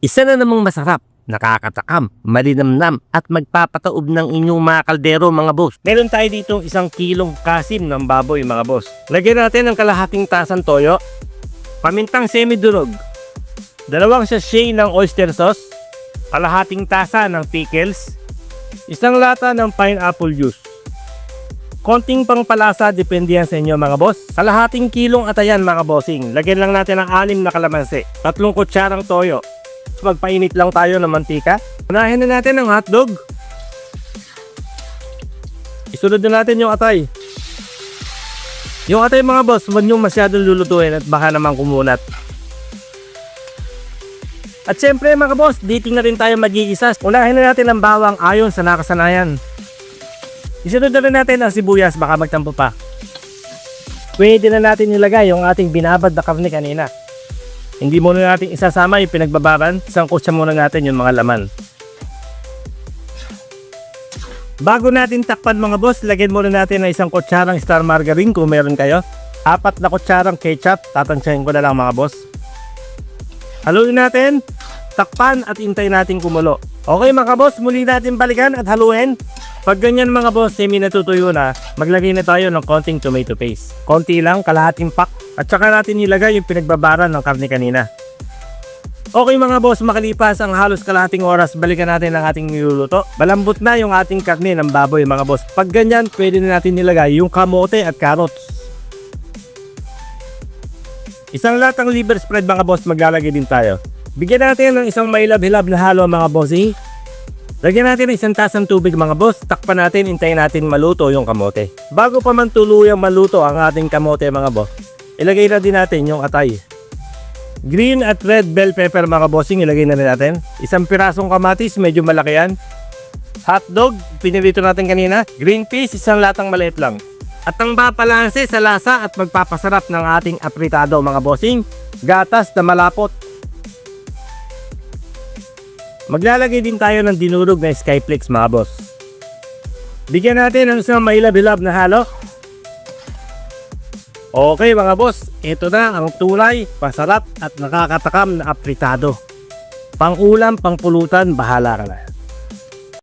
Isa na namang masarap, nakakatakam, malinamnam at magpapataob ng inyong mga kaldero mga boss. Meron tayo dito 1 kilong kasim ng baboy mga boss. Lagyan natin ng kalahating tasang toyo, pamintang semi-durog, 2 sachet ng oyster sauce, kalahating tasa ng pickles, 1 lata ng pineapple juice. Konting pangpalasa depende yan sa inyo mga boss. Kalahating kilong atayan mga bossing. Lagyan lang natin ng 6 na kalamansi, 3 kutsarang toyo. Magpainit lang tayo ng mantika. Unahin na natin ang hotdog. Isunod na natin yung atay. Yung atay mga boss, huwag nyo masyadong lulutuin at baka naman kumunat. At syempre mga boss, dito na rin tayo mag-iisa. Unahin na natin ang bawang ayon sa nakasanayan. Isunod na rin natin ang sibuyas, baka magtampo pa. Pwede na natin nilagay yung ating binabad na karne kanina. Hindi muna natin isasama yung pinagbabaran, sangkot siya muna natin yung mga laman. Bago natin takpan mga boss, lagyan muna natin ng 1 kutsarang star margarine kung meron kayo. 4 na kutsarang ketchup, tatansyahin ko na lang mga boss. Haluin natin, takpan at hintayin natin kumulo. Okay mga boss, muli natin balikan at haluin. Pag ganyan mga boss, semi natutuyo na, maglagay na tayo ng konting tomato paste. Konti lang, kalahating pack. At saka natin nilagay yung pinagbabaran ng karne kanina. Okay mga boss, makalipas ang halos kalahating oras, balikan natin ang ating niluluto. Malambot na yung ating karne ng baboy mga boss. Pag ganyan, pwede na natin nilagay yung kamote at carrots. 1 latang liver spread mga boss, maglalagay din tayo. Bigyan natin ng 1 mailab-hilab na halo mga bossy. Lagyan natin ng 1 tasang tubig mga boss, takpan natin, hintayin natin maluto yung kamote. Bago pa man tuluyang maluto ang ating kamote mga boss, ilagay na din natin yung atay. Green at red bell pepper mga bossing, ilagay na rin natin. 1 pirasong kamatis, medyo malaki yan. Hotdog, pinirito natin kanina. Green peas, 1 latang maliit lang. At ang papalanse sa lasa at magpapasarap ng ating apritado mga bossing, gatas na malapot. Maglalagay din tayo ng dinurog na skyflakes mga boss. Bigyan natin ng 1 mailab-hilab na halo. Okay mga boss, ito na ang tunay, masarap at nakakatakam na apritado. Pang ulam, pang pulutan, bahala ka na.